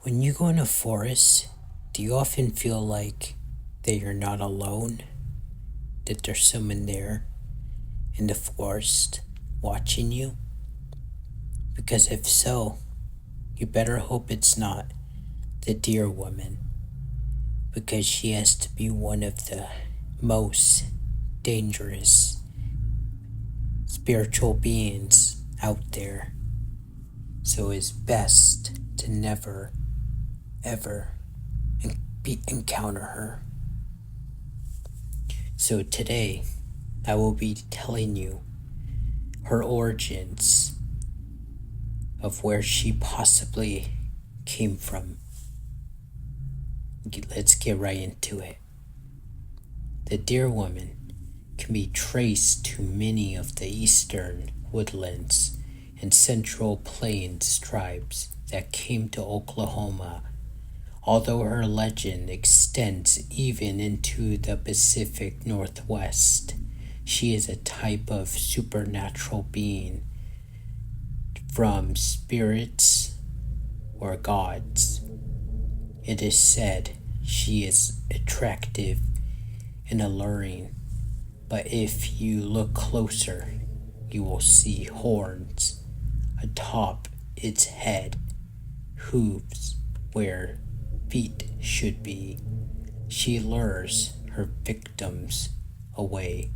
When you go in a forest, do you often feel like that you're not alone? That there's someone there in the forest watching you? Because if so, you better hope it's not the deer woman, because she has to be one of the most dangerous spiritual beings out there. So it's best to never, ever encounter her. So today, I will be telling you her origins of where she possibly came from. Let's get right into it. The deer woman can be traced to many of the eastern woodlands and central plains tribes that came to Oklahoma, although her legend extends even into the Pacific Northwest. She is a type of supernatural being from spirits or gods. It is said she is attractive and alluring, but if you look closer, you will see horns atop its head, hooves where feet should be. She lures her victims away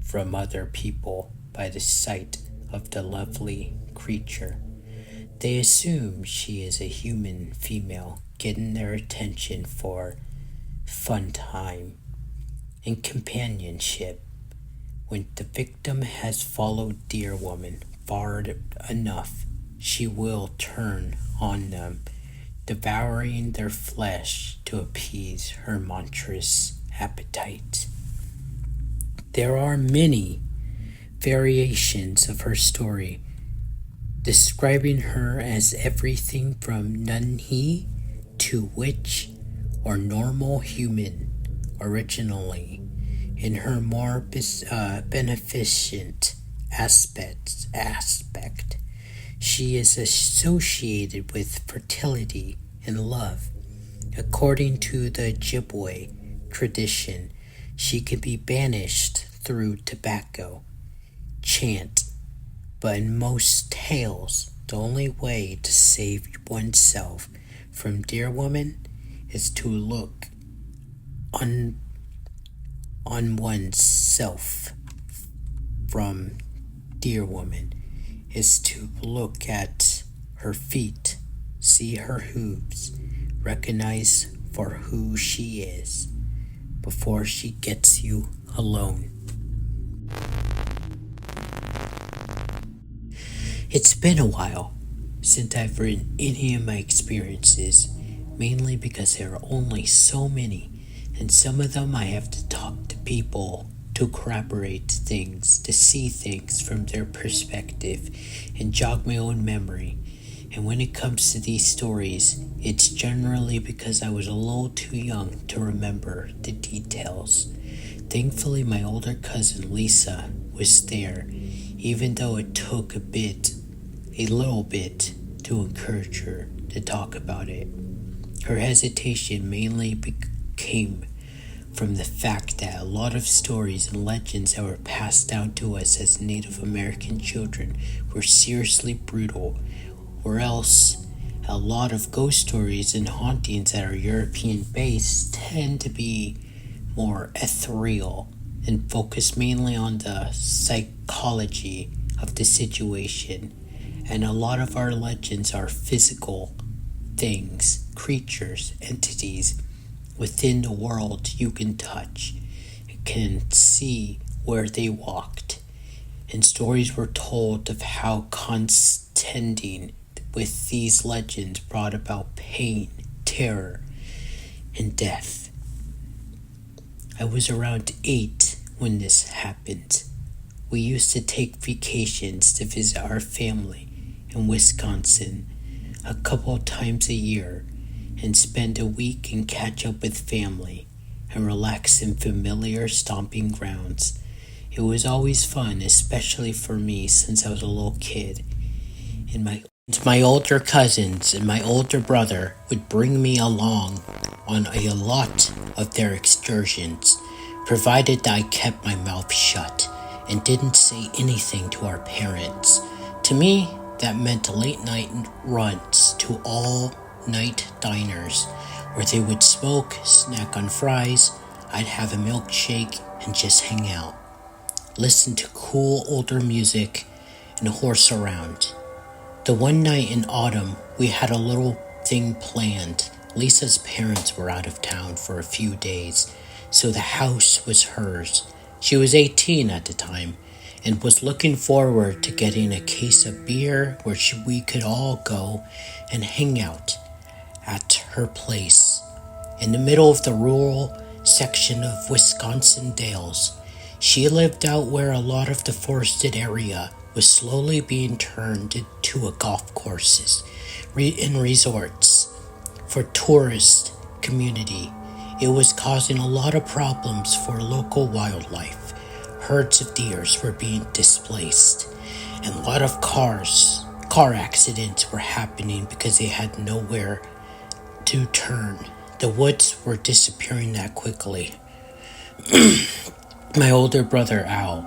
from other people by the sight of the lovely creature. They assume she is a human female, getting their attention for fun time and companionship. When the victim has followed deer woman far enough, she will turn on them, devouring their flesh to appease her monstrous appetite. There are many variations of her story, describing her as everything from Nunhi to witch or normal human originally. In her more beneficent aspect, she is associated with fertility and love. According to the Ojibwe tradition, she can be banished through tobacco, chant, but in most tales, the only way to save oneself from deer woman is to look on oneself from deer woman, is to look at her feet, see her hooves, recognize for who she is before she gets you alone. It's been a while since I've written any of my experiences, mainly because there are only so many, and some of them I have to talk to people to corroborate things, to see things from their perspective, and jog my own memory. And when it comes to these stories, it's generally because I was a little too young to remember the details. Thankfully, my older cousin Lisa was there, even though it took a little bit, to encourage her to talk about it. Her hesitation mainly came from the fact that a lot of stories and legends that were passed down to us as Native American children were seriously brutal, or else a lot of ghost stories and hauntings that are European based tend to be more ethereal and focus mainly on the psychology of the situation. And a lot of our legends are physical things, creatures, entities within the world you can touch and can see where they walked. And stories were told of how contending with these legends brought about pain, terror, and death. I was around 8 when this happened. We used to take vacations to visit our family in Wisconsin a couple times a year and spend a week and catch up with family and relax in familiar stomping grounds. It was always fun, especially for me since I was a little kid. And my older cousins and my older brother would bring me along on a lot of their excursions, provided that I kept my mouth shut and didn't say anything to our parents. To me, that meant late night runs to all night diners where they would smoke, snack on fries, I'd have a milkshake, and just hang out. Listen to cool older music and horse around. The one night in autumn, we had a little thing planned. Lisa's parents were out of town for a few days, so the house was hers. She was 18 at the time and was looking forward to getting a case of beer where we could all go and hang out at her place in the middle of the rural section of Wisconsin Dells. She lived out where a lot of the forested area was slowly being turned into a golf courses and resorts for tourist community. It was causing a lot of problems for local wildlife. Herds of deers were being displaced, and a lot of car accidents were happening because they had nowhere to turn. The woods were disappearing that quickly. My older brother Al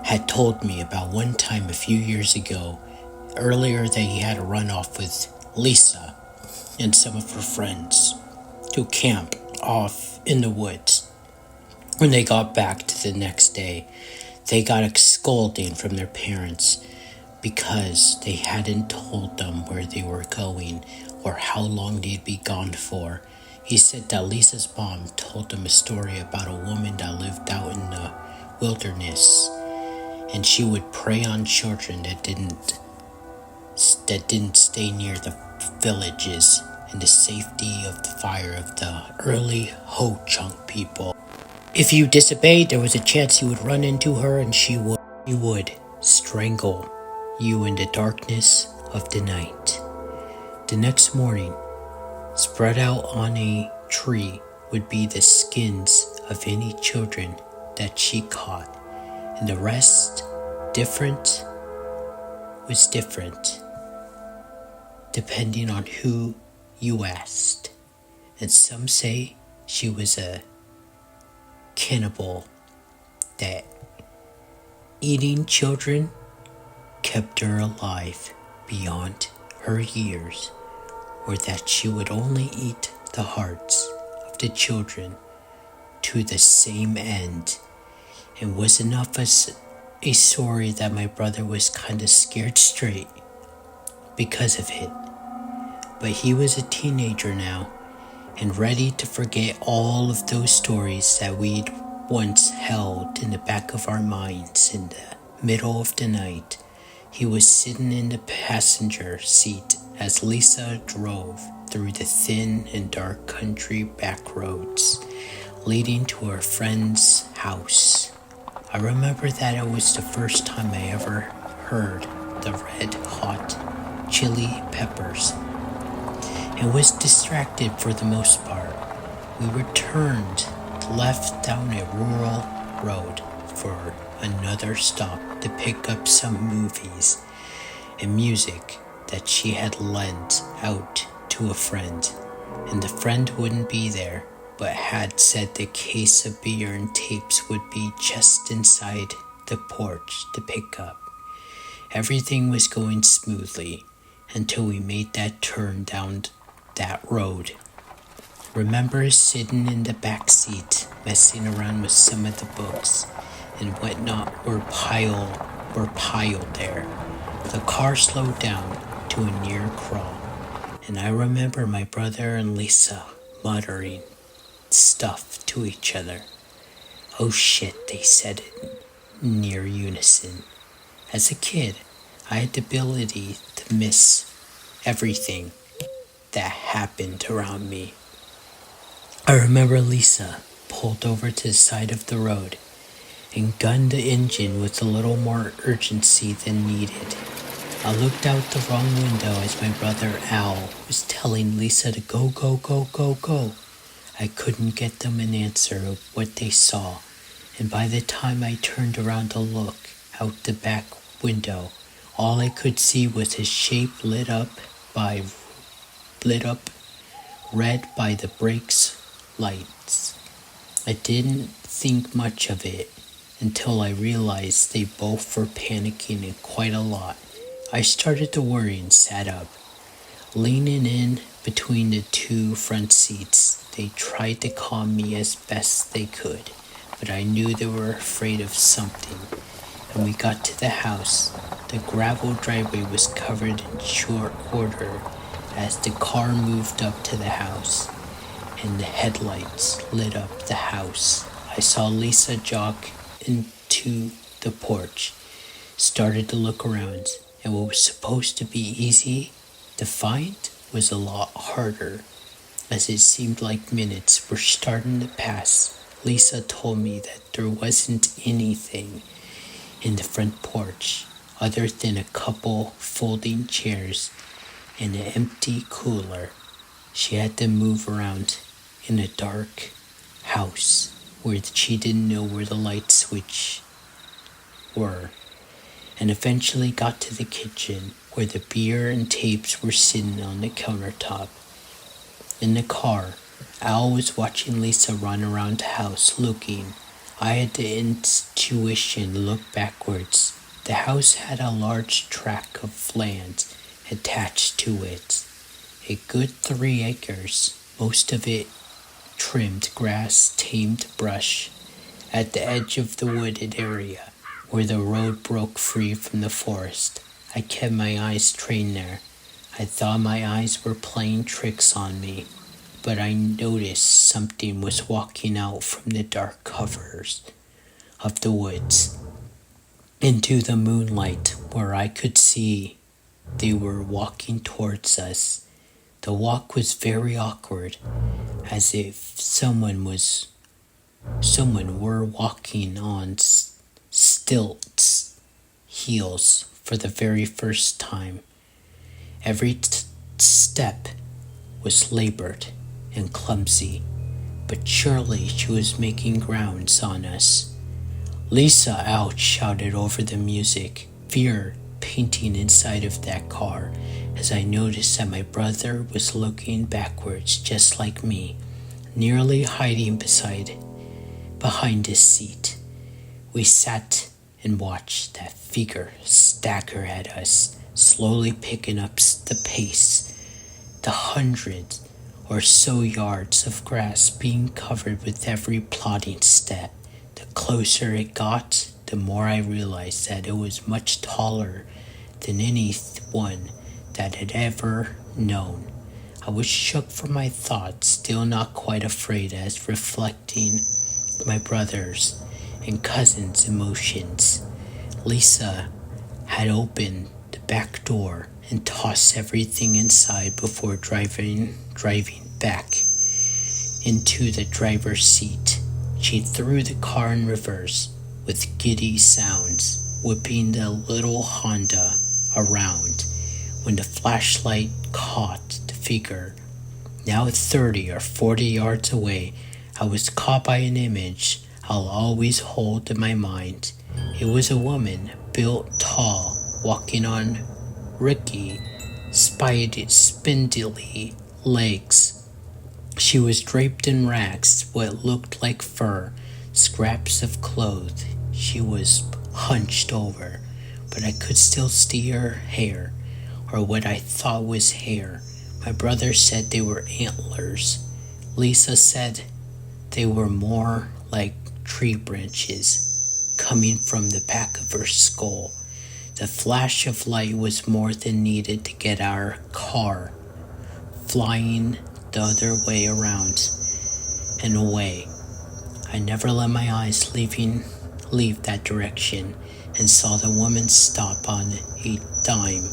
had told me about one time a few years ago, earlier, that he had a runoff with Lisa and some of her friends to camp off in the woods. When they got back to the next day, they got a scolding from their parents because they hadn't told them where they were going or how long they'd be gone for. He said that Lisa's mom told them a story about a woman that lived out in the wilderness, and she would prey on children that didn't stay near the villages and the safety of the fire of the early Ho-Chunk people. If you disobeyed, there was a chance you would run into her and she would strangle you in the darkness of the night. The next morning, spread out on a tree would be the skins of any children that she caught, and the rest was different depending on who you asked. And some say she was a cannibal, that eating children kept her alive beyond her years, or that she would only eat the hearts of the children to the same end. And was enough as a story that my brother was kind of scared straight because of it. But he was a teenager now and ready to forget all of those stories that we'd once held in the back of our minds. In the middle of the night, he was sitting in the passenger seat as Lisa drove through the thin and dark country back roads leading to her friend's house. I remember that it was the first time I ever heard the red hot chili peppers and was distracted for the most part. We returned left down a rural road for another stop to pick up some movies and music that she had lent out to a friend, and the friend wouldn't be there but had said the case of beer and tapes would be just inside the porch to pick up. Everything was going smoothly until we made that turn down that road. Remember sitting in the back seat, messing around with some of the books and whatnot were piled there. The car slowed down to a near crawl, and I remember my brother and Lisa muttering stuff to each other. "Oh shit," they said in near unison. As a kid, I had the ability to miss everything that happened around me. I remember Lisa pulled over to the side of the road and gunned the engine with a little more urgency than needed. I looked out the wrong window as my brother Al was telling Lisa to go, go, go, go, go. I couldn't get them an answer of what they saw, and by the time I turned around to look out the back window, all I could see was his shape lit up red by the brakes lights. I didn't think much of it until I realized they both were panicking and quite a lot. I started to worry and sat up. Leaning in between the two front seats, they tried to calm me as best they could, but I knew they were afraid of something. When we got to the house, the gravel driveway was covered in short order as the car moved up to the house, and the headlights lit up the house. I saw Lisa jog into the porch, started to look around, and what was supposed to be easy to find was a lot harder. As it seemed like minutes were starting to pass, Lisa told me that there wasn't anything in the front porch other than a couple folding chairs and an empty cooler. She had to move around in a dark house where she didn't know where the light switch were, and eventually got to the kitchen where the beer and tapes were sitting on the countertop. In the car, Al was watching Lisa run around the house looking. I had the intuition to look backwards. The house had a large tract of land attached to it. A good 3 acres, most of it trimmed grass, tamed brush. At the edge of the wooded area, where the road broke free from the forest, I kept my eyes trained there. I thought my eyes were playing tricks on me, but I noticed something was walking out from the dark covers of the woods into the moonlight where I could see they were walking towards us. The walk was very awkward, as if someone were walking on stilts, heels for the very first time. Every step was labored and clumsy, but surely she was making grounds on us. Lisa, out, shouted over the music, fear painting inside of that car, as I noticed that my brother was looking backwards just like me, nearly hiding behind his seat. We sat and watched that figure stagger at us, slowly picking up the pace. The 100 or so yards of grass being covered with every plodding step. The closer it got, the more I realized that it was much taller than anyone that had ever known. I was shook from my thoughts, still not quite afraid, as reflecting my brother's and cousin's emotions. Lisa had opened the back door and tossed everything inside before driving back into the driver's seat. She threw the car in reverse with giddy sounds, whipping the little Honda around. When the flashlight caught the figure, now 30 or 40 yards away, I was caught by an image I'll always hold in my mind. It was a woman, built tall, walking on rickety, spindly legs. She was draped in rags, what looked like fur, scraps of clothes. She was hunched over, but I could still see her hair, or what I thought was hair. My brother said they were antlers. Lisa said they were more like tree branches coming from the back of her skull. The flash of light was more than needed to get our car flying the other way around and away. I never let my eyes leave that direction, and saw the woman stop on a dime,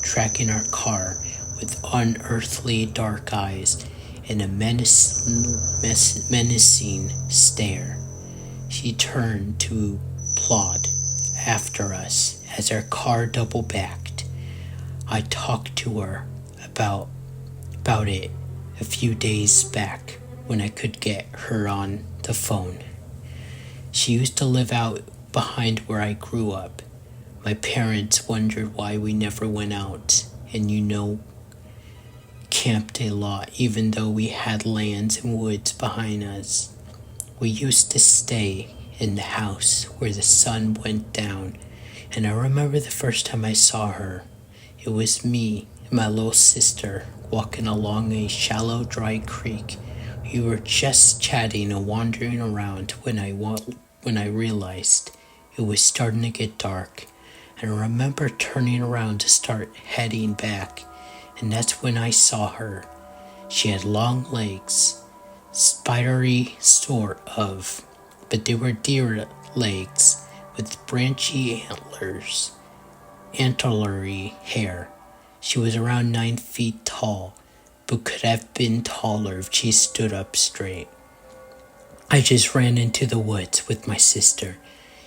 tracking our car with unearthly dark eyes and a menacing stare. She turned to plod after us as our car double-backed. I talked to her about it a few days back when I could get her on the phone. She used to live out behind where I grew up. My parents wondered why we never went out and camped a lot even though we had lands and woods behind us. We used to stay in the house where the sun went down, and I remember the first time I saw her. It was me and my little sister walking along a shallow, dry creek. We were just chatting and wandering around when I realized it was starting to get dark. And I remember turning around to start heading back, and that's when I saw her. She had long legs, spidery sort of, but they were deer legs with branchy antlery hair. She was around 9 feet tall, but could have been taller if she stood up straight. I just ran into the woods with my sister.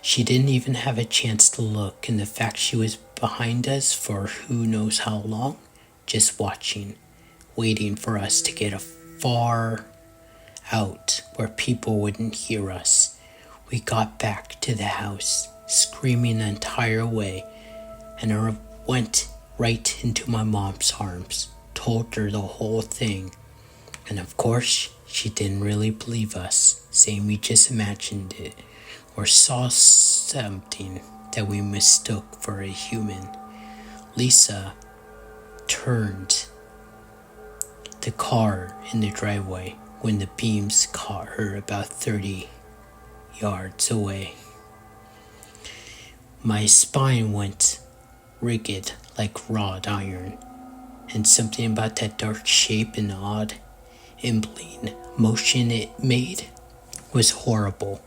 She didn't even have a chance to look, and the fact she was behind us for who knows how long, just watching, waiting for us to get far out where people wouldn't hear us. We got back to the house, screaming the entire way, and I went right into my mom's arms, told her the whole thing, and of course she didn't really believe us, saying we just imagined it or saw something that we mistook for a human. Lisa turned the car in the driveway when the beams caught her about 30 yards away. My spine went rigid like wrought iron, and something about that dark shape and odd, imbling motion it made was horrible.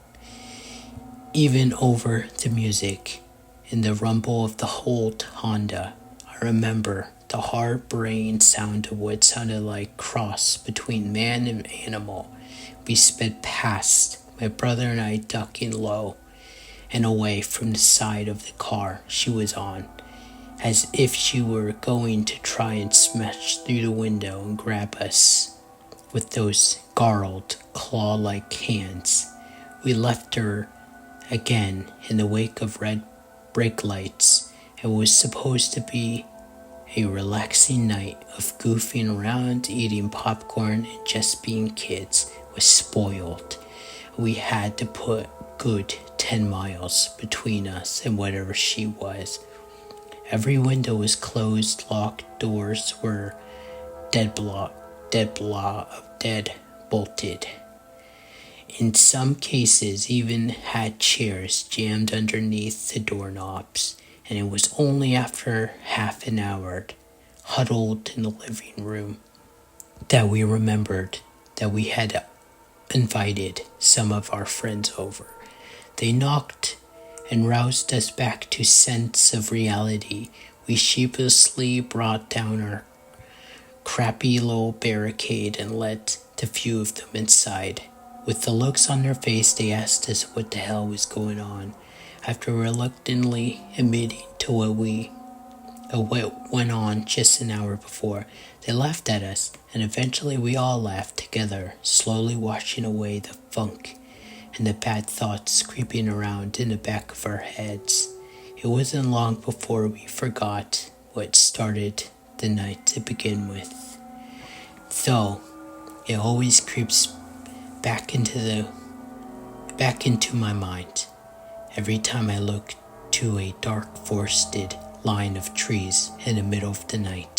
Even over the music and the rumble of the Holt Honda, I remember the hard-brained sound of what sounded like cross between man and animal. We sped past, my brother and I ducking low and away from the side of the car she was on, as if she were going to try and smash through the window and grab us with those gnarled, claw-like hands. We left her again in the wake of red brake lights. It was supposed to be a relaxing night of goofing around, eating popcorn, and just being kids was spoiled. We had to put good 10 miles between us and whatever she was. Every window was closed, locked doors were dead bolted. In some cases, even had chairs jammed underneath the doorknobs, and it was only after half an hour, huddled in the living room, that we remembered that we had invited some of our friends over. They knocked and roused us back to sense of reality. We sheepishly brought down our crappy little barricade and let the few of them inside. With the looks on their face, they asked us what the hell was going on. After reluctantly admitting to what went on just an hour before, they laughed at us, and eventually we all laughed together, slowly washing away the funk and the bad thoughts creeping around in the back of our heads. It wasn't long before we forgot what started the night to begin with, though it always creeps back into my mind every time I look to a dark forested line of trees in the middle of the night.